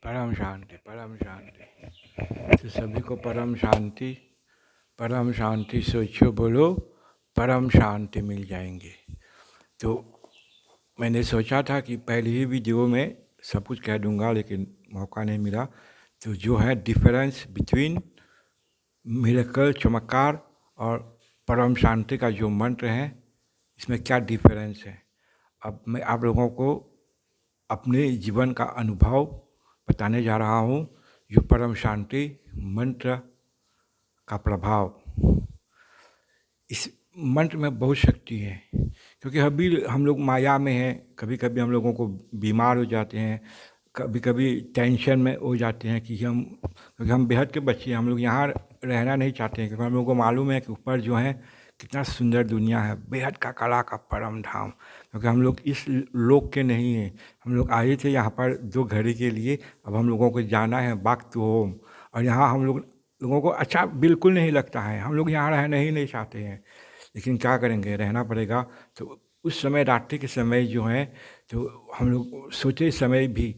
परम शांति, परम शांति। तो सभी को परम शांति सोचो, बोलो परम शांति मिल जाएंगे। तो मैंने सोचा था कि पहले ही वीडियो में सब कुछ कह दूंगा, लेकिन मौका नहीं मिला। तो जो है डिफरेंस बिटवीन मिरेकल, चमत्कार और परम शांति का जो मंत्र है, इसमें क्या डिफरेंस है। अब मैं आप लोगों को अपने जीवन का अनुभव बताने जा रहा हूँ। जो परम शांति मंत्र का प्रभाव, इस मंत्र में बहुत शक्ति है, क्योंकि अभी हम लोग माया में हैं। कभी कभी हम लोगों को बीमार हो जाते हैं, कभी कभी टेंशन में हो जाते हैं क्योंकि हम बेहद के बच्चे हैं। हम लोग यहाँ रहना नहीं चाहते हैं, क्योंकि हम लोगों को मालूम है कि ऊपर जो है कितना सुंदर दुनिया है, बेहद का कला का परम धाम। क्योंकि हम लोग इस लोक के नहीं हैं। हम लोग आए थे यहाँ पर 2 घड़ी के लिए, अब हम लोगों को जाना है बैक टू होम। और यहाँ हम लोगों को अच्छा बिल्कुल नहीं लगता है। हम लोग यहाँ रहना ही नहीं चाहते हैं, लेकिन क्या करेंगे, रहना पड़ेगा। तो उस समय रात्रि के समय जो है, तो हम लोग सोते समय भी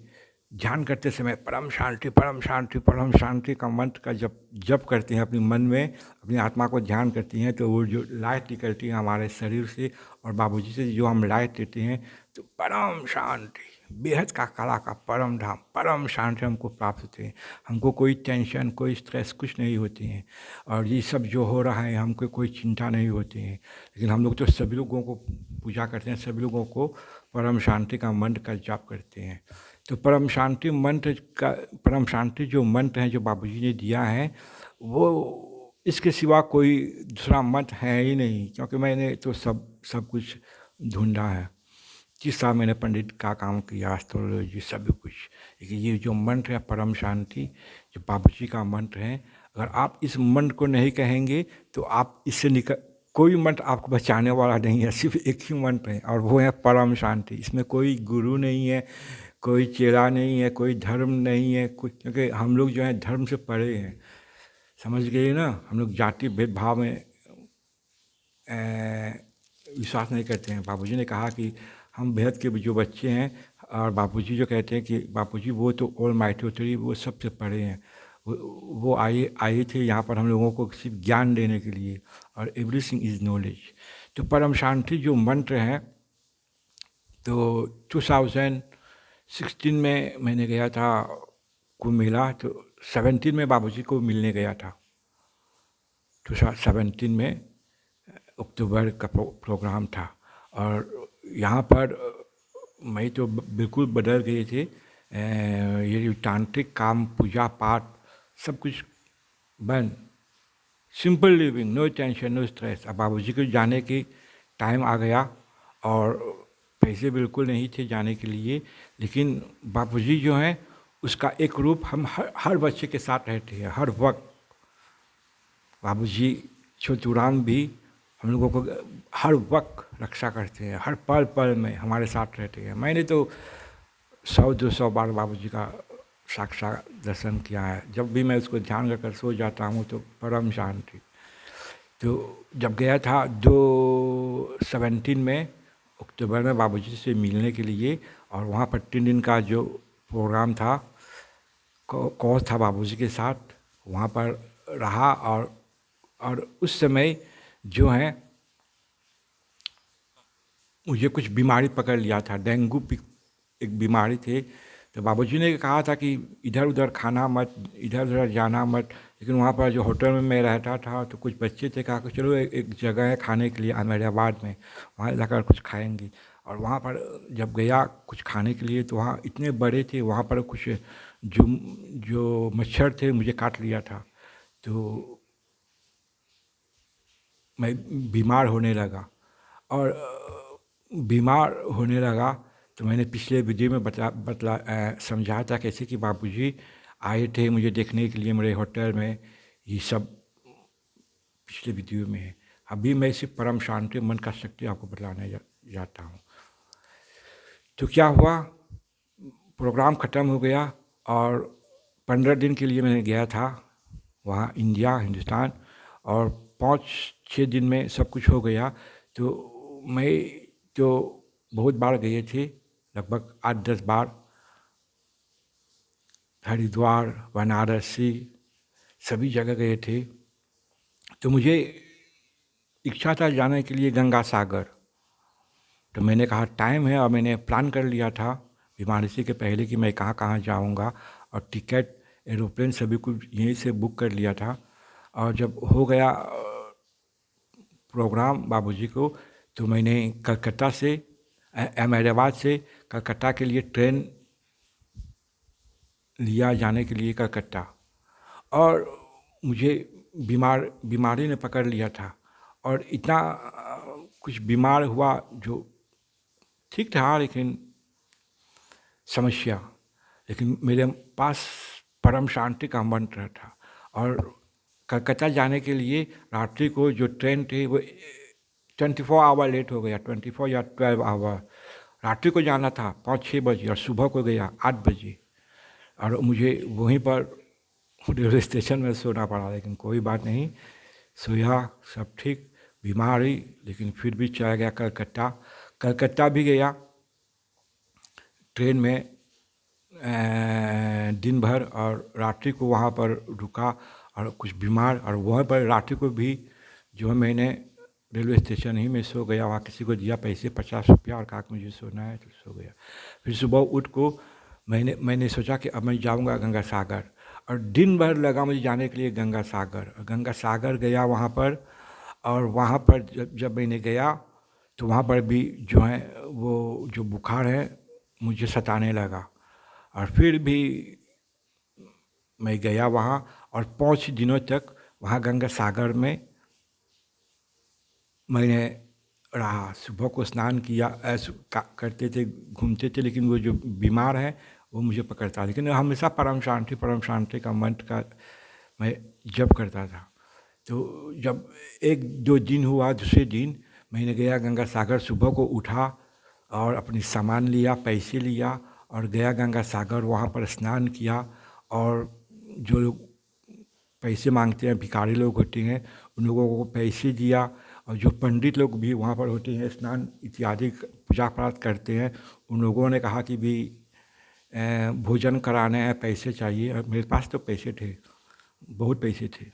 ध्यान करते समय परम शांति परम शांति परम शांति का मंत्र का जप करते हैं अपने मन में, अपनी आत्मा को ध्यान करती हैं, तो वो जो लाइट निकलती है हमारे शरीर से और बाबूजी से जो हम लाइट लेते हैं, तो परम शांति, बेहद का कला का परम धाम, परम शांति हमको प्राप्त होते हैं। हमको कोई टेंशन, कोई स्ट्रेस कुछ नहीं होती हैं। और ये सब जो हो रहा है हमको कोई चिंता नहीं होती है। लेकिन हम लोग तो सभी लोगों को पूजा करते हैं, सभी लोगों को परम शांति का मंत्र का जाप करते हैं। तो परम शांति मंत्र का, परम शांति जो मंत्र है जो बाबूजी ने दिया है, वो इसके सिवा कोई दूसरा मंत्र है ही नहीं। क्योंकि मैंने तो सब कुछ ढूंढा है। 30 साल मैंने पंडित का काम किया, एस्ट्रोलॉजी सब कुछ। लेकिन ये जो मंत्र है परम शांति, जो बाबूजी का मंत्र है, अगर आप इस मंत्र को नहीं कहेंगे तो आप इससे कोई मंत्र आपको बचाने वाला नहीं है। सिर्फ एक ही मंत्र है और वो है परम शांति। इसमें कोई गुरु नहीं है, कोई चेला नहीं है, कोई धर्म नहीं है कुछ। क्योंकि हम लोग जो है धर्म से परे हैं, समझ गए ना। हम लोग जाति भेदभाव में विश्वास नहीं करते हैं। बाबूजी ने कहा कि हम बेहद के जो बच्चे हैं, और बाबूजी जो कहते हैं कि बाबूजी वो तो ऑल माइटी होती, वो सबसे परे हैं। वो आए थे यहाँ पर हम लोगों को सिर्फ ज्ञान देने के लिए, और एवरीथिंग इज़ नॉलेज। तो परम शांति जो मंत्र है, तो 2016 में मैंने गया था को मिला। तो 17 में बाबूजी को मिलने गया था। 2017 में अक्टूबर का प्रोग्राम था। और यहाँ पर मैं तो बिल्कुल बदल गए थे। ये जो तांत्रिक काम, पूजा पाठ, सब कुछ बंद। Simple living, no tension, no stress. अब बाबूजी को जाने की टाइम आ गया, और पैसे बिल्कुल नहीं थे जाने के लिए। लेकिन बाबूजी जो हैं, उसका एक रूप हम हर बच्चे के साथ रहते हैं, हर वक्त। बाबूजी छोटूराम भी हम लोगों को हर वक्त रक्षा करते हैं, हर पल पल में हमारे साथ रहते हैं। मैंने तो 100-200 बार बाबूजी का साक्षात दर्शन किया है। जब भी मैं उसको ध्यान कर सो जाता हूँ तो परम शांति। तो जब गया था 2017 में अक्टूबर में बाबूजी से मिलने के लिए, और वहाँ पर 3 दिन का जो प्रोग्राम था, कोर्स था बाबूजी के साथ, वहाँ पर रहा। और उस समय जो है मुझे कुछ बीमारी पकड़ लिया था, डेंगू एक बीमारी थी। तो बाबूजी ने कहा था कि इधर उधर खाना मत, इधर उधर जाना मत। लेकिन वहाँ पर जो होटल में मैं रहता था, तो कुछ बच्चे थे, कहा कि चलो एक जगह है खाने के लिए अहमदाबाद में, वहाँ जाकर कुछ खाएंगे। और वहाँ पर जब गया कुछ खाने के लिए, तो वहाँ इतने बड़े थे, वहाँ पर कुछ जो मच्छर थे मुझे काट लिया था। तो मैं बीमार होने लगा। और बीमार होने लगा तो मैंने पिछले वीडियो में समझाया था कैसे कि बाबूजी आए थे मुझे देखने के लिए मेरे होटल में। ये सब पिछले वीडियो में है। अभी मैं सिर्फ परम शांति मन का शक्ति आपको बताने जाता हूँ। तो क्या हुआ, प्रोग्राम ख़त्म हो गया, और 15 दिन के लिए मैंने गया था वहाँ इंडिया, हिंदुस्तान। और 5-6 दिन में सब कुछ हो गया। तो मैं तो बहुत बार गए थे, लगभग 8-10 बार हरिद्वार, वाराणसी सभी जगह गए थे। तो मुझे इच्छा था जाने के लिए गंगा सागर। तो मैंने कहा टाइम है, और मैंने प्लान कर लिया था वाराणसी के पहले कि मैं कहाँ कहाँ जाऊँगा, और टिकट एरोप्लेन सभी कुछ यहीं से बुक कर लिया था। और जब हो गया प्रोग्राम बाबूजी को, तो मैंने कलकत्ता से अहमदाबाद से कलकत्ता के लिए ट्रेन लिया जाने के लिए कलकत्ता। और मुझे बीमारी ने पकड़ लिया था, और इतना कुछ बीमार हुआ जो ठीक था, लेकिन समस्या। लेकिन मेरे पास परम शांति का मंत्र था। और कलकत्ता जाने के लिए रात्रि को जो ट्रेन थी वो 24 आवर लेट हो गया, 24 या 12 आवर। रात्रि को जाना था 5-6 बजे, और सुबह को गया 8 बजे। और मुझे वहीं पर रेलवे स्टेशन में सोना पड़ा, लेकिन कोई बात नहीं, सोया, सब ठीक। बीमारी, लेकिन फिर भी चला गया कलकत्ता। कलकत्ता भी गया ट्रेन में दिन भर, और रात्रि को वहाँ पर रुका, और कुछ बीमार, और वहाँ पर रात्रि को भी जो है मैंने रेलवे स्टेशन ही में सो गया। वहाँ किसी को दिया पैसे 50 रुपया, और कहा कि मुझे सोना है, तो सो गया। फिर सुबह उठ को मैंने सोचा कि अब मैं जाऊँगा गंगा सागर, और दिन भर लगा मुझे जाने के लिए गंगा सागर। गंगा सागर गया वहाँ पर, और वहाँ पर जब मैंने गया तो वहाँ पर भी जो है वो जो बुखार है मुझे सताने लगा। और फिर भी मैं गया वहाँ, और 5 दिनों तक वहाँ गंगा सागर में मैंने रहा। सुबह को स्नान किया, ऐसे करते थे, घूमते थे, लेकिन वो जो बीमार है वो मुझे पकड़ता। लेकिन हमेशा परम शांति का मंत्र का मैं जप करता था। तो जब 1-2 दिन हुआ, दूसरे दिन मैंने गया गंगा सागर। सुबह को उठा और अपनी सामान लिया, पैसे लिया, और गया गंगा सागर। वहाँ पर स्नान किया, और जो लोग पैसे मांगते हैं, भिखारी लोग होते हैं, उन लोगों को पैसे दिया। और जो पंडित लोग भी वहाँ पर होते हैं, स्नान इत्यादि पूजा पाठ करते हैं, उन लोगों ने कहा कि भी भोजन कराने हैं, पैसे चाहिए। और मेरे पास तो पैसे थे, बहुत पैसे थे,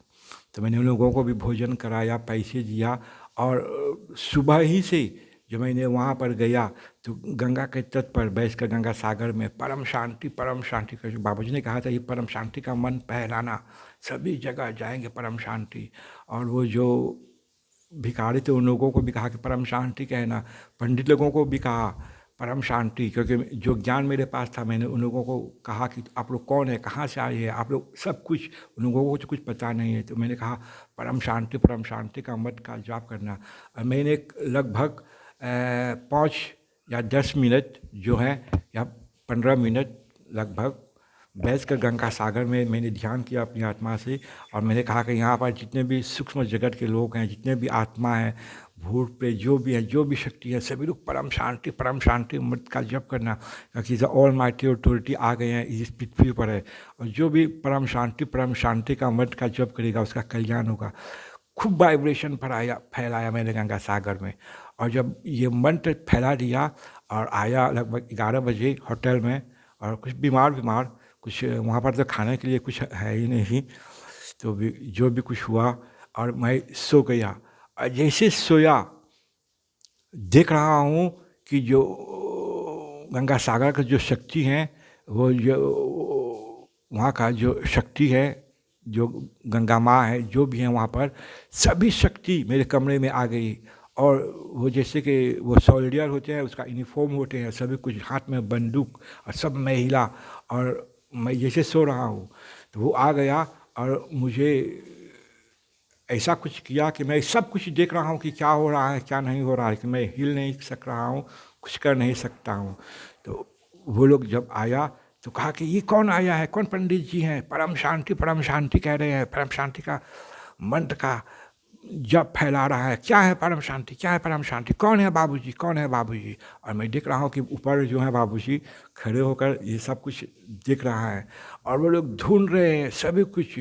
तो मैंने उन लोगों को भी भोजन कराया, पैसे दिया। और सुबह ही से जब मैंने वहाँ पर गया तो गंगा के तट पर बैठ कर गंगा सागर में परम शांति कर, बाबूजी ने कहा था ये परम शांति का मन फैलाना, सभी जगह जाएंगे परम शांति। और वो जो भिखारी थे उन लोगों को भी कहा कि परम शांति कहना, पंडित लोगों को भी कहा परम शांति, क्योंकि जो ज्ञान मेरे पास था मैंने उन लोगों को कहा कि आप लोग कौन है, कहाँ से आए हैं आप लोग, सब कुछ। उन लोगों को तो कुछ पता नहीं है, तो मैंने कहा परम शांति का मंत्र का जाप करना। और मैंने लगभग 5 या 10 मिनट जो है, या 15 मिनट लगभग बैठ कर गंगा सागर में मैंने ध्यान किया अपनी आत्मा से। और मैंने कहा कि यहाँ पर जितने भी सूक्ष्म जगत के लोग हैं, जितने भी आत्मा हैं, भूत प्रेत जो भी है, जो भी शक्ति है, सभी लोग परम शांति मंत्र का जप करना, क्योंकि द ऑल माइटी ऑथोरिटी आ गए हैं इस पृथ्वी पर है। और जो भी परम शांति का मंत्र का जप करेगा उसका कल्याण होगा। खूब वाइब्रेशन फैलाया मैंने गंगा सागर में। और जब ये मंत्र फैला दिया और आया लगभग 11 बजे होटल में, और कुछ बीमार कुछ वहाँ पर तो खाने के लिए कुछ है ही नहीं, तो भी जो भी कुछ हुआ, और मैं सो गया। और जैसे सोया देख रहा हूँ कि जो गंगा सागर का जो शक्ति है, वो जो वहाँ का जो शक्ति है, जो गंगा माँ है, जो भी है वहाँ पर, सभी शक्ति मेरे कमरे में आ गई। और वो जैसे कि वो सोल्डियर होते हैं, उसका यूनिफॉर्म होते हैं, सभी कुछ हाथ में बंदूक, और सब महिला। और मैं जैसे सो रहा हूँ तो वो आ गया, और मुझे ऐसा कुछ किया कि मैं सब कुछ देख रहा हूँ कि क्या हो रहा है क्या नहीं हो रहा है, कि मैं हिल नहीं सक रहा हूँ, कुछ कर नहीं सकता हूँ। तो वो लोग जब आया तो कहा कि ये कौन आया है, कौन पंडित जी हैं, परम शांति कह रहे हैं, परम शांति का मंत्र का जब फैला रहा है, क्या है परम शांति, कौन है बाबूजी, कौन है बाबूजी। और मैं देख रहा हूँ कि ऊपर जो है बाबूजी खड़े होकर ये सब कुछ देख रहा है, और वो लोग ढूंढ रहे हैं सभी कुछ,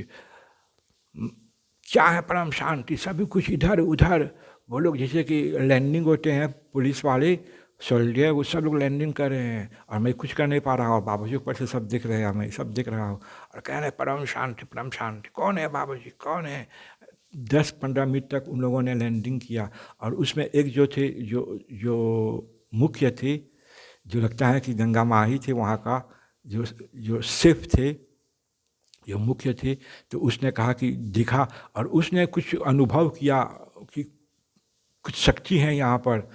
क्या है परम शांति, सभी कुछ इधर उधर। वो लोग जैसे कि लैंडिंग होते हैं पुलिस वाले, सोल्डियर वो सब लोग लैंडिंग कर रहे हैं और मैं कुछ कर नहीं पा रहा हूँ, और बाबूजी ऊपर से सब दिख रहे हैं, मैं सब दिख रहा हूँ और कह रहे परम शांति परम शांति, कौन है बाबूजी कौन है। 10-15 मिनट तक उन लोगों ने लैंडिंग किया और उसमें एक जो थे जो जो मुख्य थे, जो लगता है कि गंगा माँ ही थे वहाँ का, जो जो सेफ थे, जो मुख्य थे, तो उसने कहा कि दिखा, और उसने कुछ अनुभव किया कि कुछ शक्ति है यहाँ पर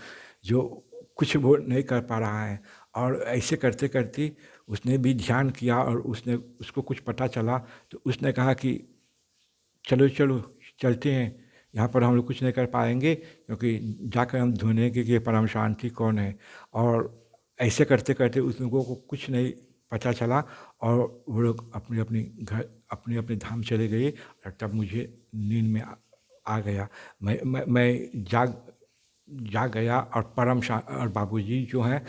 जो कुछ वो नहीं कर पा रहा है। और ऐसे करते करते उसने भी ध्यान किया और उसने उसको कुछ पता चला, तो उसने कहा कि चलो चलो चलते हैं, यहाँ पर हम लोग कुछ नहीं कर पाएंगे, क्योंकि जाकर हम ढूंढेंगे कि ये परम शांति कौन है। और ऐसे करते करते उस लोगों को कुछ नहीं पता चला और वो लोग अपने अपने घर अपने अपने धाम चले गए। और तब मुझे नींद में आ गया, मैं जाग जाग गया और और बाबूजी जो हैं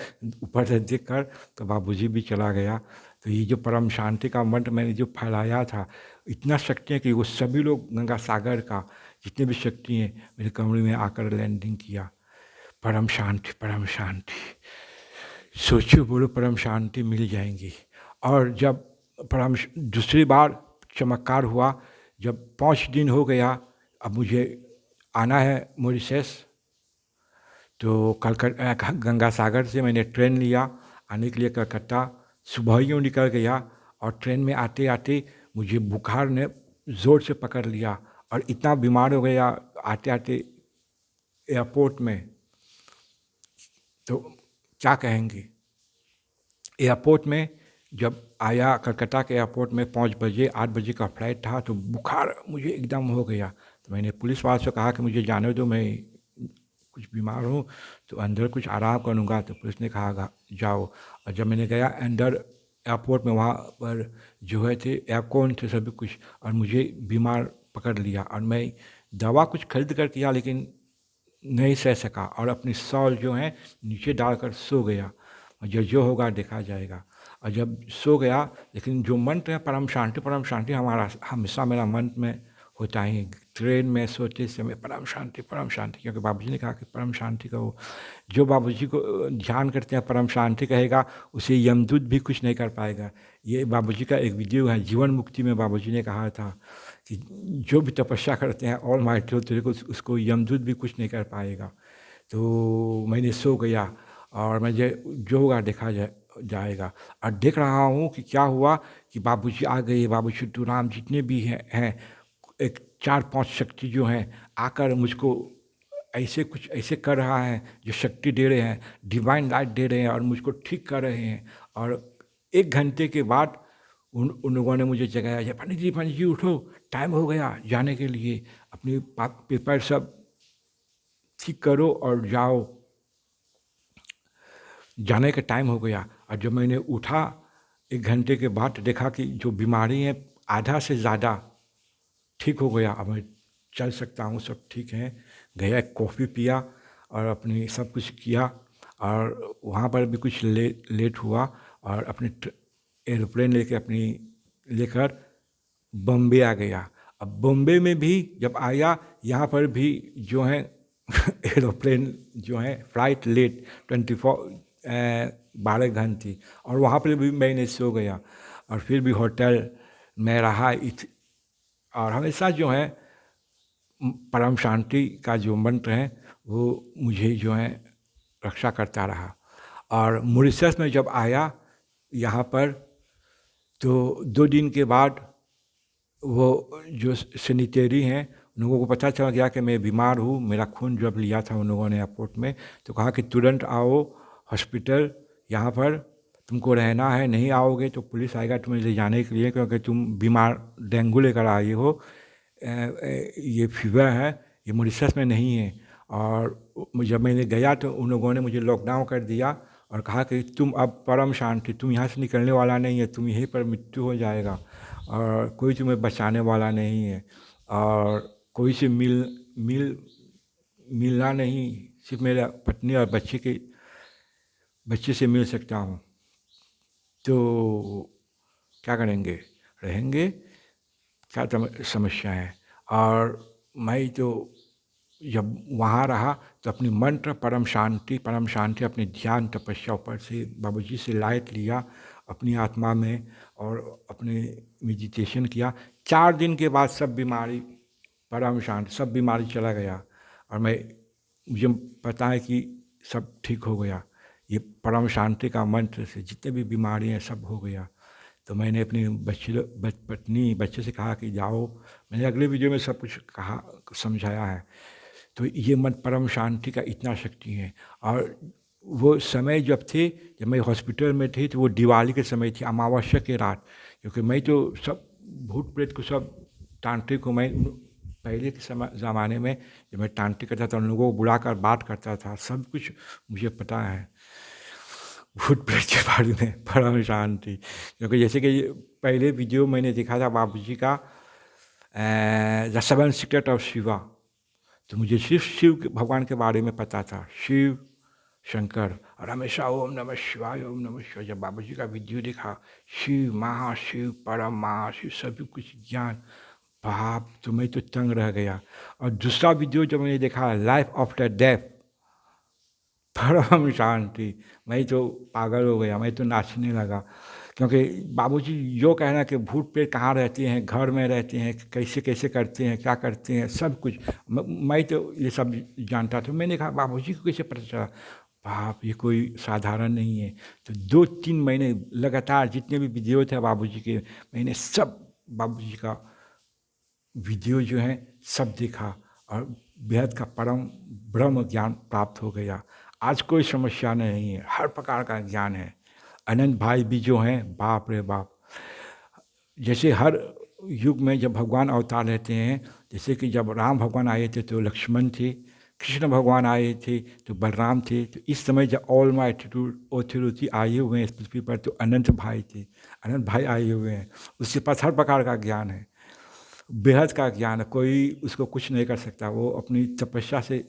ऊपर से देखकर, तो बाबूजी भी चला गया। तो ये जो परम शांति का मंत्र मैंने जो फैलाया था, इतना शक्ति है कि वो सभी लोग गंगा सागर का जितने भी शक्ति हैं मेरे कमरे में आकर लैंडिंग किया। परम शांति परम शांति, सोचो बोलो परम शांति मिल जाएंगी। और जब दूसरी बार चमत्कार हुआ, जब 5 दिन हो गया, अब मुझे आना है मॉरिशस, तो कलकत्ता गंगा सागर से मैंने ट्रेन लिया आने के लिए कलकत्ता। सुबह ही यूँ निकल गया और ट्रेन में आते आते मुझे बुखार ने ज़ोर से पकड़ लिया और इतना बीमार हो गया आते आते एयरपोर्ट में। तो क्या कहेंगे, एयरपोर्ट में जब आया, कलकत्ता के एयरपोर्ट में 5 बजे 8 बजे का फ्लाइट था, तो बुखार मुझे एकदम हो गया। तो मैंने पुलिस वाले से कहा कि मुझे जाने दो, मैं कुछ बीमार हूँ तो अंदर कुछ आराम करूँगा। तो पुलिस ने कहा जाओ। और जब मैंने गया अंदर एयरपोर्ट में, वहाँ पर जो है थे एयरकॉन थे सभी कुछ, और मुझे बीमार पकड़ लिया और मैं दवा कुछ खरीद कर किया लेकिन नहीं सह सका और अपनी शॉल जो है नीचे डालकर सो गया। और जो होगा देखा जाएगा। और जब सो गया, लेकिन जो मंत्र है परम शांति हमारा हमेशा मेरा मन में होता ही। ट्रेन में सोते समय परम शांति, क्योंकि बाबूजी ने कहा कि परम शांति कहो। जो बाबूजी को ध्यान करते हैं परम शांति कहेगा, उसे यमदूत भी कुछ नहीं कर पाएगा। ये बाबूजी का एक वीडियो है, जीवन मुक्ति में बाबूजी ने कहा था कि जो भी तपस्या करते हैं ऑल माइटी होते को उसको यमदूत भी कुछ नहीं कर पाएगा। तो मैंने सो गया और मुझे जो होगा देखा जाएगा। और देख रहा हूँ कि क्या हुआ कि बाबूजी आ गए, बाबू छुट्टू राम जितने भी हैं एक 4-5 शक्ति जो हैं आकर मुझको ऐसे कुछ ऐसे कर रहा है, जो शक्ति दे रहे हैं, डिवाइन लाइट दे रहे हैं और मुझको ठीक कर रहे हैं। और 1 घंटे के बाद उन लोगों ने मुझे जगाया, पंडित जी उठो, टाइम हो गया जाने के लिए, अपनी पेपर सब ठीक करो और जाओ, जाने का टाइम हो गया। और जब मैंने उठा 1 घंटे के बाद, देखा कि जो बीमारी है आधा से ज़्यादा ठीक हो गया, अब मैं चल सकता हूँ, सब ठीक है। गया कॉफ़ी पिया और अपनी सब कुछ किया और वहाँ पर भी कुछ लेट हुआ और अपनी एरोप्लेन लेकर बम्बे आ गया। अब बम्बे में भी जब आया, यहाँ पर भी जो है एरोप्लेन जो है फ्लाइट लेट 12 घंटे, और वहाँ पर भी मैंने सो गया और फिर भी होटल में रहा। और हमेशा जो है परम शांति का जो मंत्र है वो मुझे जो है रक्षा करता रहा। और मॉरिशस में जब आया यहाँ पर, तो 2 दिन के बाद वो जो सैनिटरी हैं उन लोगों को पता चल गया कि मैं बीमार हूँ। मेरा खून जब लिया था उन लोगों ने एयरपोर्ट में, तो कहा कि तुरंत आओ हॉस्पिटल, यहाँ पर तुमको रहना है, नहीं आओगे तो पुलिस आएगा तुम्हें ले जाने के लिए, क्योंकि तुम बीमार डेंगू लेकर आए हो, ये फीवर है, ये मॉरिशस में नहीं है। और जब मैंने गया तो उन लोगों ने मुझे लॉकडाउन कर दिया और कहा कि तुम अब परम शांति, तुम यहाँ से निकलने वाला नहीं है, तुम यहीं पर मृत्यु हो जाएगा और कोई तुम्हें बचाने वाला नहीं है और कोई से मिलना नहीं, सिर्फ मेरा पत्नी और बच्चे से मिल सकता हूँ। तो क्या करेंगे, रहेंगे, क्या समस्या है। और मैं तो जब वहाँ रहा तो अपनी मंत्र परम शांति अपने ध्यान तपस्या ऊपर से बाबूजी से लाइट लिया अपनी आत्मा में और अपने मेडिटेशन किया। 4 दिन के बाद सब बीमारी परम शांति, सब बीमारी चला गया और मुझे पता है कि सब ठीक हो गया। ये परम शांति का मंत्र से जितने भी बीमारी हैं सब हो गया। तो मैंने अपनी पत्नी बच्चे से कहा कि जाओ, मैंने अगले वीडियो में सब कुछ कहा समझाया है। तो ये मन परम शांति का इतना शक्ति है। और वो समय जब मैं हॉस्पिटल में थे तो वो दिवाली के समय थी, अमावस्या की रात, क्योंकि मैं तो सब भूत प्रेत को सब तांत्रिक को मैं पहले के ज़माने में जब मैं तांत्रिक करता था उन लोगों को बुलाकर बात करता था, सब कुछ मुझे पता है भूत प्रेत के बारे में परम शांति। क्योंकि जैसे कि पहले वीडियो मैंने देखा था बाबूजी का द 7 सीक्रेट ऑफ शिवा, तो मुझे सिर्फ शिव भगवान के बारे में पता था, शिव शंकर, और हमेशा ओम नमः शिवाय ओम नमः शिवाय। जब बाबूजी का वीडियो देखा शिव महाशिव परम महाशिव सभी कुछ ज्ञान, बाप तो मैं तो तंग रह गया। और दूसरा वीडियो जब मैंने देखा लाइफ आफ्टर डेथ, परम शांति, मैं तो पागल हो गया, मैं तो नाचने लगा। क्योंकि बाबूजी जो कहना कि भूत प्रेत कहाँ रहते हैं, घर में रहते हैं, कैसे कैसे करते हैं, क्या करते हैं, सब कुछ मैं तो ये सब जानता था। मैंने कहा बाबूजी को कैसे पता चला, बाप ये कोई साधारण नहीं है। तो 2-3 महीने लगातार जितने भी वीडियो थे बाबूजी के, मैंने सब बाबूजी का वीडियो जो है सब देखा और बेहद का परम ब्रह्म ज्ञान प्राप्त हो गया। आज कोई समस्या नहीं है, हर प्रकार का ज्ञान है। अनंत भाई भी जो हैं, बाप रे बाप, जैसे हर युग में जब भगवान अवतार लेते हैं, जैसे कि जब राम भगवान आए थे तो लक्ष्मण थे, कृष्ण भगवान आए थे तो बलराम थे। तो इस समय जब ऑल माइटी ऑथोरिटी आए हुए हैं इस पृथ्वी पर तो अनंत भाई थे, अनंत भाई आए हुए हैं। उसके पास हर प्रकार का ज्ञान है, बेहद का ज्ञान है, कोई उसको कुछ नहीं कर सकता। वो अपनी तपस्या से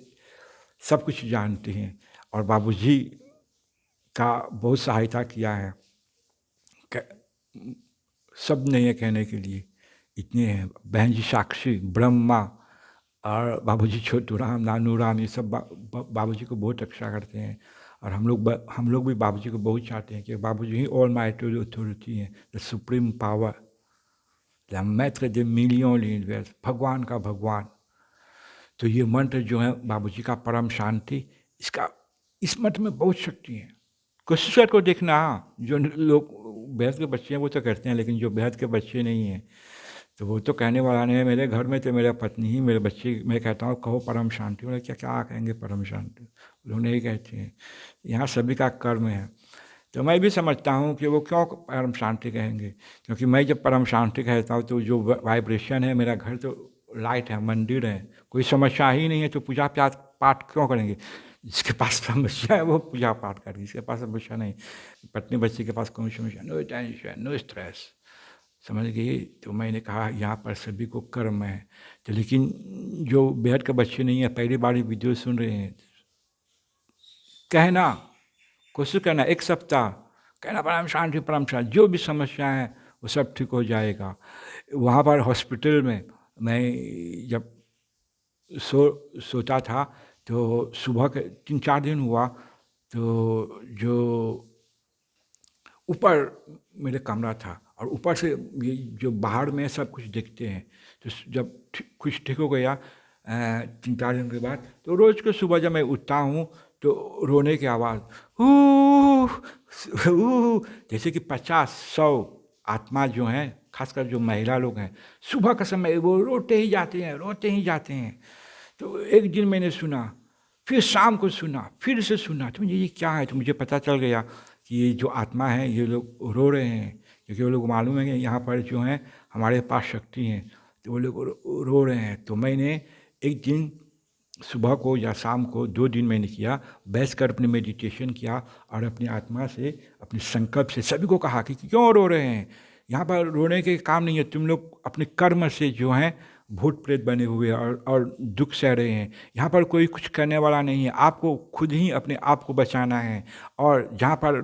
सब कुछ जानते हैं और बाबूजी का बहुत सहायता किया है। सब नहीं है कहने के लिए, इतने हैं। बहन जी साक्षी, ब्रह्मा और बाबूजी छोटू राम, नानू राम, ये सब बाबूजी को बहुत रक्षा करते हैं। और हम लोग भी बाबूजी को बहुत चाहते हैं कि बाबूजी ही ऑल माइटी अथॉरिटी हैं, द सुप्रीम पावर, द मैत्र दे मिलियन यूनिवर्स, भगवान का भगवान। तो ये मंत्र जो है बाबूजी का परम शांति, इस मंत्र में बहुत शक्ति है। कोशिश को देखना, जो लोग बेहद के बच्चे हैं वो तो करते हैं, लेकिन जो बेहद के बच्चे नहीं हैं तो वो तो कहने वाला नहीं है। मेरे घर में तो मेरा पत्नी ही मेरे बच्चे, मैं कहता हूँ कहो परम शांति, बोले क्या क्या कहेंगे परम शांति, उन्होंने ही कहते हैं। यहाँ सभी का कर्म है। तो मैं भी समझता हूँ कि वो क्यों परम शांति कहेंगे, क्योंकि मैं जब परम शांति कहता हूँ तो जो वाइब्रेशन है, मेरा घर तो लाइट है, मंदिर है, कोई समस्या ही नहीं है, तो पूजा पाठ क्यों करेंगे। जिसके पास समस्या है वो पूजा पाठ करेगी, जिसके पास समस्या नहीं, पत्नी बच्चे के पास कोई समस्या, नो टेंशन नो स्ट्रेस, समझ गई। तो मैंने कहा यहाँ पर सभी को कर्म है। तो लेकिन जो बेहद के बच्चे नहीं है, पहली बार वीडियो सुन रहे हैं, कहना, कोशिश करना, 1 सप्ताह कहना परम शांति परम शांति, जो भी समस्या है वो सब ठीक हो जाएगा। वहाँ पर हॉस्पिटल में मैं जब सोता था तो सुबह के 3-4 दिन हुआ, तो जो ऊपर मेरे कमरा था और ऊपर से ये जो बाहर में सब कुछ देखते हैं। तो जब कुछ ठीक हो गया 3-4 दिन के बाद, तो रोज़ को सुबह जब मैं उठता हूँ तो रोने की आवाज़, जैसे कि 50-100 आत्मा जो हैं, खासकर जो महिला लोग हैं, सुबह का समय वो रोते ही जाते हैं, रोते ही जाते हैं। तो एक दिन मैंने सुना, फिर शाम को सुना, फिर से सुना, तो मुझे ये क्या है, तो मुझे पता चल गया कि ये जो आत्मा है ये लोग रो रहे हैं, क्योंकि वो लोग मालूम है कि यहाँ पर जो है हमारे पास शक्ति है, तो वो लोग रो रहे हैं। तो मैंने एक दिन सुबह को या शाम को 2 दिन मैंने किया, बैठ कर अपने मेडिटेशन किया और अपनी आत्मा से, अपने संकल्प से सभी को कहा कि क्यों रो रहे हैं, यहाँ पर रोने के काम नहीं है, तुम लोग अपने कर्म से जो हैं भूत प्रेत बने हुए हैं और दुख सह रहे हैं। यहाँ पर कोई कुछ करने वाला नहीं है, आपको खुद ही अपने आप को बचाना है। और जहाँ पर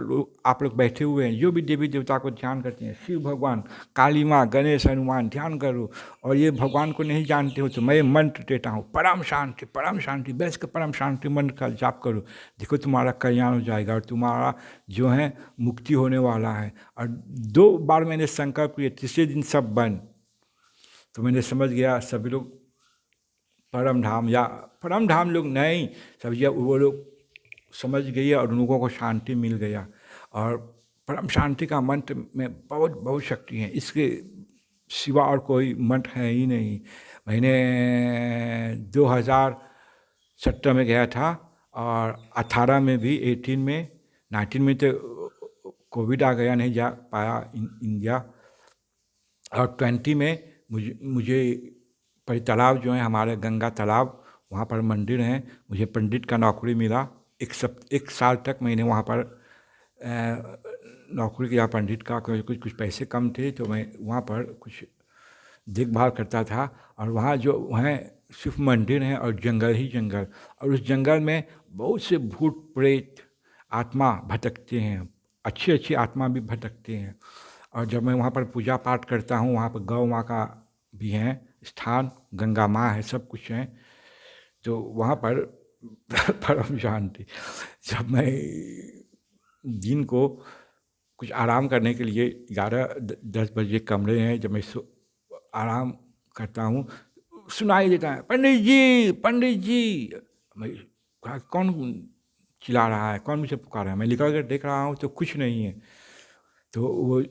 आप लोग बैठे हुए हैं, जो भी देवी देवता को ध्यान करते हैं, शिव भगवान, काली माँ, गणेश, हनुमान, ध्यान करो। और ये भगवान को नहीं जानते हो तो मैं मंत्र देता हूँ, परम शांति, बैठ के परम शांति मंत्र का जाप करो। देखो तुम्हारा कल्याण हो जाएगा और तुम्हारा जो है मुक्ति होने वाला है। और 2 बार मैंने संकल्प किए, तीसरे दिन सब बंद। तो मैंने समझ गया सभी लोग परम धाम लोग नहीं, सभी वो लोग समझ गए और उन लोगों को शांति मिल गया। और परम शांति का मंत्र में बहुत बहुत शक्ति है, इसके सिवा और कोई मंत्र है ही नहीं। मैंने 2017 में गया था और 18 में भी, 18 में, 19 में तो कोविड आ गया, नहीं जा पाया इंडिया। और 20 में मुझे तालाब जो है हमारे गंगा तालाब, वहाँ पर मंदिर है, मुझे पंडित का नौकरी मिला। 1 साल तक मैंने वहाँ पर नौकरी किया पंडित का। कुछ पैसे कम थे तो मैं वहाँ पर कुछ देखभाल करता था। और वहाँ जो है सिर्फ मंदिर है और जंगल ही जंगल, और उस जंगल में बहुत से भूत प्रेत आत्मा भटकते हैं, अच्छी अच्छी आत्मा भी भटकते हैं। और जब मैं वहाँ पर पूजा पाठ करता हूँ, वहाँ पर गौ माँ का भी है स्थान, गंगा माँ है, सब कुछ है, तो वहाँ पर परम शांति। जब मैं दिन को कुछ आराम करने के लिए 11-10 बजे कमरे हैं, जब मैं आराम करता हूँ, सुनाई देता है, पंडित जी, पंडित जी। मैं कौन चिल्ला रहा है, कौन मुझे पुकारा है? मैं निकल कर देख रहा हूँ तो कुछ नहीं है। तो वो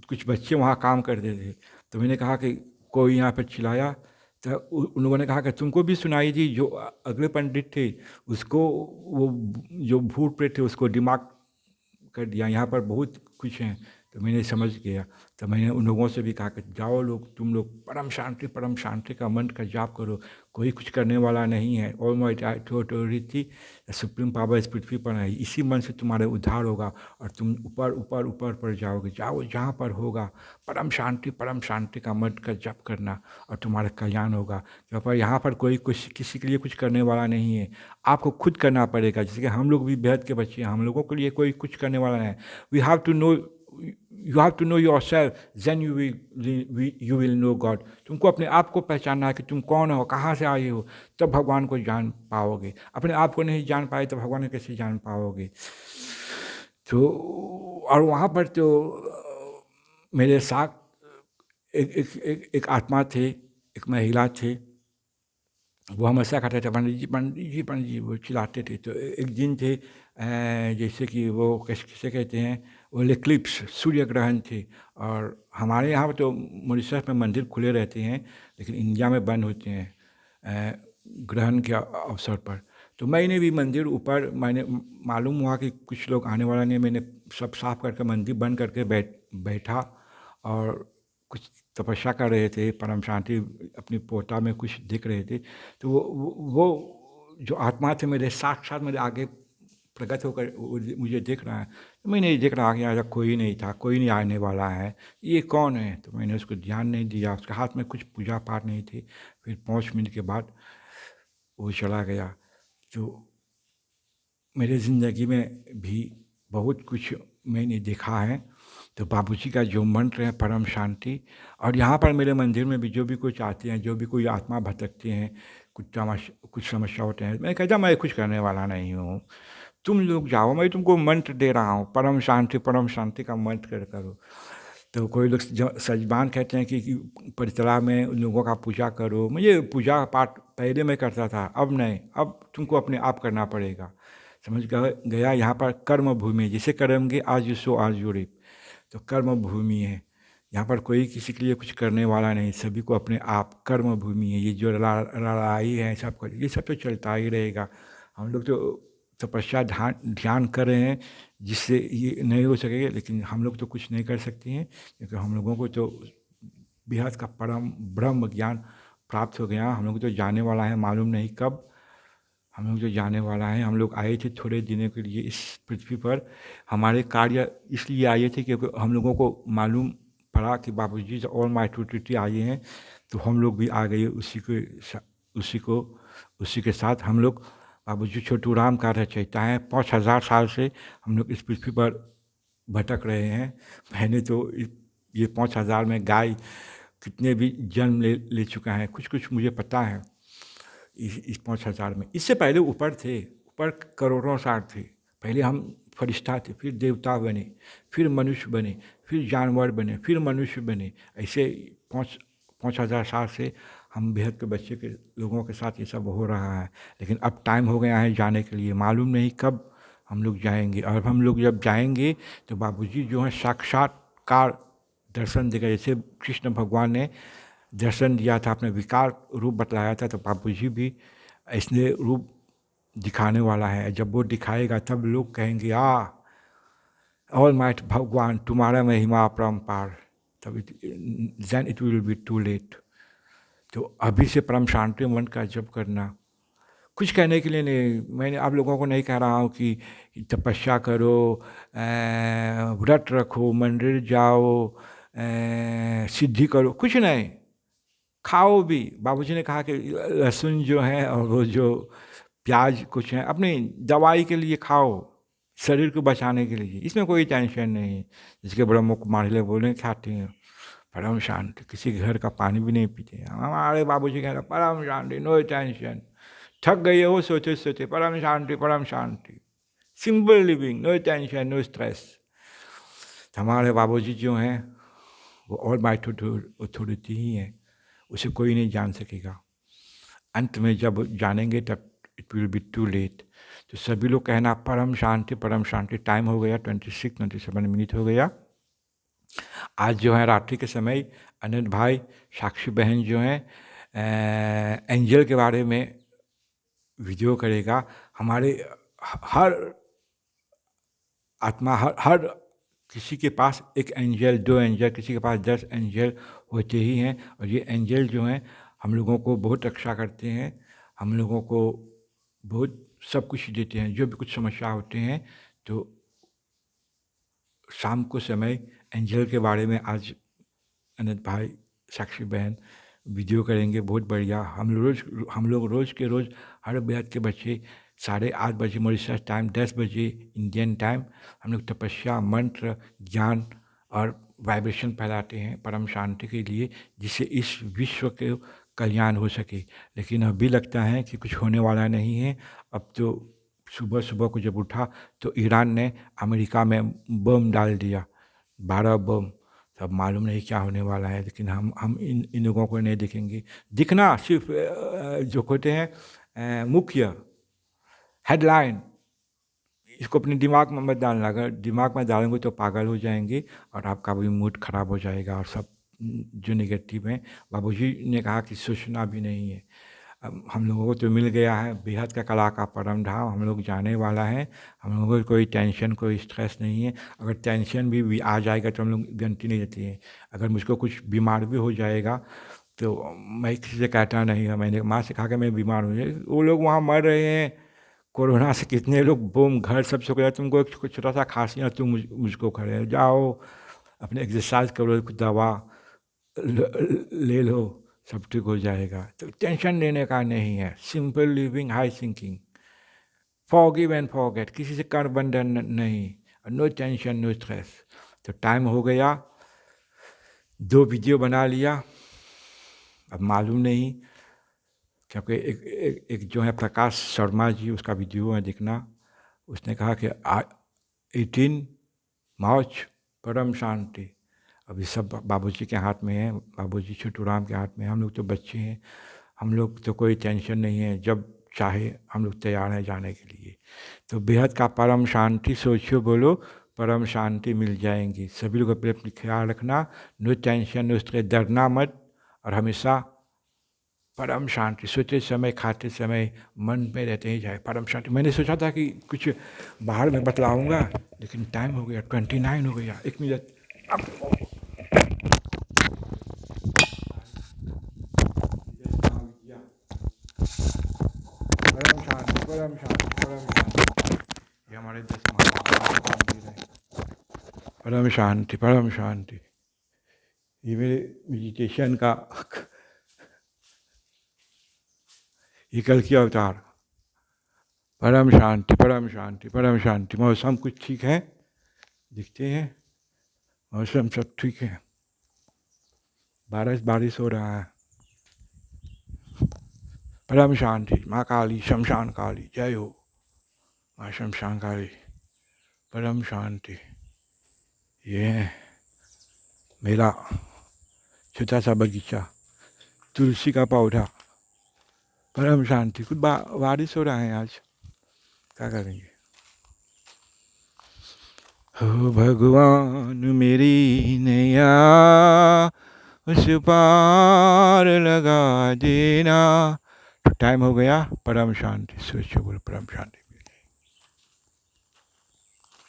कुछ बच्चे वहाँ काम करते थे, तो मैंने कहा कि कोई यहाँ पर चिल्लाया, तो उन लोगों ने कहा कि तुमको भी सुनाई दी। जो अगले पंडित थे उसको वो जो भूत प्रेत थे उसको दिमाग कर दिया, यहाँ पर बहुत कुछ है। तो मैंने समझ गया, तो मैंने उन लोगों से भी कहा कि जाओ लोग, तुम लोग परम शांति का मंत्र का जाप करो, कोई कुछ करने वाला नहीं है। All might authority supreme power इस पृथ्वी पर है, इसी मन से तुम्हारे उद्धार होगा और तुम ऊपर ऊपर ऊपर पर जाओगे। जाओ जहाँ पर होगा परम शांति का मंत्र का जाप करना और तुम्हारा कल्याण होगा। क्योंकि यहाँ पर कोई कुछ किसी के लिए कुछ करने वाला नहीं है, आपको खुद करना पड़ेगा। जैसे कि हम लोग भी बेहद के बच्चे हैं, हम लोगों के लिए कोई कुछ करने वाला नहीं है। We have to know, you have to know your self, then you will know God. तुमको अपने आप को पहचानना है कि तुम कौन हो, कहाँ से आए हो, तब भगवान को जान पाओगे। अपने आप को नहीं जान पाए तो भगवान को कैसे जान पाओगे? तो और वहाँ पर तो मेरे साथ एक आत्मा थे, एक महिला थे, वो हमेशा कहते थे पंडित जी, पंडित जी, पंडित जी, वो चिल्लाते थे। तो एक दिन थे, जैसे कि वो किसे कहते हैं, वो इक्लिप्स, सूर्य ग्रहण थे। और हमारे यहाँ पर तो मॉरिशस में मंदिर खुले रहते हैं, लेकिन इंडिया में बंद होते हैं ग्रहण के अवसर पर। तो मैंने भी मंदिर ऊपर, मैंने मालूम हुआ कि कुछ लोग आने वाला नहीं, मैंने सब साफ करके मंदिर बंद करके बैठा और कुछ तपस्या कर रहे थे, परम शांति अपनी पोता में कुछ दिख रहे थे। तो वो जो आत्मा थे मेरे साथ साथ मेरे आगे प्रकट होकर मुझे देख रहा है। तो मैं नहीं देख रहा कि ऐसा कोई नहीं था, कोई नहीं आने वाला है, ये कौन है? तो मैंने उसको ध्यान नहीं दिया, उसके हाथ में कुछ पूजा पाठ नहीं थी। फिर 5 मिनट के बाद वो चला गया। तो मेरे ज़िंदगी में भी बहुत कुछ मैंने देखा है। तो बाबूजी का जो मंत्र है परम शांति, और यहाँ पर मेरे मंदिर में भी जो भी कुछ आते हैं, जो भी कोई आत्मा भटकते हैं, कुछ समस्या होते हैं, मैं कहता मैं कुछ करने वाला नहीं हूँ, तुम लोग जाओ, मैं तुमको मंत्र दे रहा हूँ, परम शांति का मंत्र करो। तो कोई लोग सजबान कहते हैं कि परितला में उन लोगों का पूजा करो। मुझे पूजा पाठ पहले मैं करता था, अब नहीं, अब तुमको अपने आप करना पड़ेगा। समझ गया? यहाँ पर कर्म भूमि, जिसे करेंगे आज यू सो आज यू रीप। तो कर्म भूमि है, यहाँ पर कोई किसी के लिए कुछ करने वाला नहीं, सभी को अपने आप कर्म भूमि है। ये जो लड़ाई है सब, ये सब तो चलता ही रहेगा। हम लोग तो तपस्या ध्यान कर रहे हैं जिससे ये नहीं हो सकेगा, लेकिन हम लोग तो कुछ नहीं कर सकते हैं, क्योंकि हम लोगों को तो बेहद का परम ब्रह्म ज्ञान प्राप्त हो गया। हम लोग तो जाने वाला है, मालूम नहीं कब हम लोग तो जाने वाला है। हम लोग आए थे थोड़े दिनों के लिए इस पृथ्वी पर, हमारे कार्य इसलिए आए थे क्योंकि हम लोगों को मालूम भरा कि बाबूजी से ऑल माय ट्रिटी आए हैं, तो हम लोग भी आ गए उसी के साथ। हम लोग बाबूजी छोटू राम का रचयिता हैं। 5000 साल से हम लोग इस पृथ्वी पर भटक रहे हैं। मैंने तो ये 5000 में गाय कितने भी जन्म ले चुका है, कुछ कुछ मुझे पता है इस 5000 में। इससे पहले ऊपर करोड़ों साल थे। पहले हम फरिश्ता थे, फिर देवता बने, फिर मनुष्य बने, फिर जानवर बने, फिर मनुष्य बने। ऐसे 5000 साल से हम बेहद के बच्चे के लोगों के साथ ये सब हो रहा है। लेकिन अब टाइम हो गया है जाने के लिए। मालूम नहीं कब हम लोग जाएंगे, और हम लोग जब जाएंगे तो बाबूजी जो है साक्षात्कार दर्शन देगा। जैसे कृष्ण भगवान ने दर्शन दिया था, अपने विकार रूप बतलाया था, तो बाबूजी भी ऐसे रूप दिखाने वाला है। जब वो दिखाएगा तब लोग कहेंगे ऑल माइट भगवान तुम्हारा महिमा अपरंपार, तब then it will be too late. तो अभी से परम शांति मन का जप करना। कुछ कहने के लिए नहीं, मैंने आप लोगों को नहीं कह रहा हूँ कि तपस्या करो, व्रत रखो, मंदिर जाओ, सिद्धि करो, कुछ नहीं। खाओ भी। बाबूजी ने कहा कि लहसुन जो है और वो जो प्याज कुछ है अपनी दवाई के लिए खाओ, शरीर को बचाने के लिए, इसमें कोई टेंशन नहीं है। जिसके ब्रह्म कुमारी बोले खाते हैं परम शांति, किसी के घर का पानी भी नहीं पीते। हमारे बाबूजी कह रहे परम शांति, नो टेंशन। थक गए हो सोचे सोचे, परम शांति परम शांति, simple living, no tension no stress. हमारे बाबूजी जो हैं वो ऑल माइट अथॉरिटी ही है, उसे कोई नहीं जान सकेगा। अंत में जब जानेंगे तब it will be too late. तो सभी लोग कहना परम शांति परम शांति। टाइम हो गया 27 मिनट हो गया। आज जो है रात्रि के समय अनंत भाई साक्षी बहन जो है एंजल के बारे में वीडियो करेगा। हमारे हर आत्मा हर किसी के पास एक एंजल, 2 एंजल, किसी के पास 10 एंजल होते ही हैं। और ये एंजल जो हैं हम लोगों को बहुत रक्षा करते हैं, हम लोगों को बहुत सब कुछ देते हैं। जो भी कुछ समस्या होते हैं तो शाम को समय एंजल के बारे में आज अनंत भाई साक्षी बहन वीडियो करेंगे, बहुत बढ़िया। हम लोग रोज़ के रोज़ हर बेहद के बच्चे 8:30 बजे मॉरिशस टाइम, 10 बजे इंडियन टाइम हम लोग तपस्या, मंत्र, ज्ञान और वाइब्रेशन फैलाते हैं परम शांति के लिए, जिससे इस विश्व के कल्याण हो सके। लेकिन अभी लगता है कि कुछ होने वाला नहीं है। अब तो सुबह सुबह को जब उठा तो ईरान ने अमेरिका में बम डाल दिया, 12 बम। तब मालूम नहीं क्या होने वाला है। लेकिन हम इन लोगों को नहीं देखेंगे। दिखना सिर्फ जो कहते हैं मुख्य हेडलाइन, इसको अपने दिमाग में मत डालना। अगर दिमाग में डालेंगे तो पागल हो जाएंगे और आपका भी मूड खराब हो जाएगा। और सब जो नेगेटिव हैं, बाबूजी ने कहा कि सोचना भी नहीं है। अब हम लोगों को तो मिल गया है बेहद का कला का परम धाम, हम लोग जाने वाला है। हम लोगों को कोई टेंशन कोई स्ट्रेस नहीं है। अगर टेंशन भी आ जाएगा तो हम लोग गिनती नहीं देते हैं। अगर मुझको कुछ बीमार भी हो जाएगा तो मैं किसी से कहता नहीं है। मैंने माँ से कहा कि मैं बीमार हूँ, वो लोग वहाँ मर रहे हैं कोरोना से, कितने लोग बूम घर सब सो गया। तुमको एक छोटा सा खांसी है, तुम मुझको खड़े जाओ अपने एक्सरसाइज करो, कुछ दवा ले लो, सब ठीक हो जाएगा। तो टेंशन लेने का नहीं है। Simple living, high thinking, forgive and forget, किसी से कर बंधन नहीं, नो टेंशन नो स्ट्रेस। तो टाइम हो गया, 2 वीडियो बना लिया। अब मालूम नहीं, क्योंकि एक जो है प्रकाश शर्मा जी, उसका वीडियो है देखना। उसने कहा कि 18 मार्च परम शांति। अभी सब बाबूजी के हाथ में है, बाबूजी छोटू राम के हाथ में। हम लोग तो बच्चे हैं, हम लोग तो कोई टेंशन नहीं है। जब चाहे हम लोग तैयार हैं जाने के लिए। तो बेहद का परम शांति सोचियो, बोलो परम शांति मिल जाएंगी। सभी लोग अपने अपने ख्याल रखना, नो टेंशन नो स्ट्रेस, डरना मत। और हमेशा परम शांति, सोते समय खाते समय मन में रहते ही जाए परम शांति। मैंने सोचा था कि कुछ बाहर में बतलाऊंगा, लेकिन टाइम हो गया 29 हो गया। 1 मिनट परम शांति परम शांति परम शांति। ये हमारे 10 महात्मा मंदिर है। परम शांति परम शांति। ये मेरे मेडिटेशन का ये कल की अवतार। परम शांति परम शांति परम शांति। मौसम कुछ ठीक है, दिखते हैं मौसम सब ठीक है। बारिश हो रहा है। परम शांति। माँ काली शमशान काली जय हो। माँ शमशान काली परम शांति। ये है मेरा छोटा सा बगीचा, तुलसी का पौधा। परम शांति। कुछ बारिश हो रहा है आज, क्या करेंगे। हो भगवान मेरी नैया उस पार लगा देना। तो टाइम हो गया। परम शांति। सोचो बोलो परम शांति।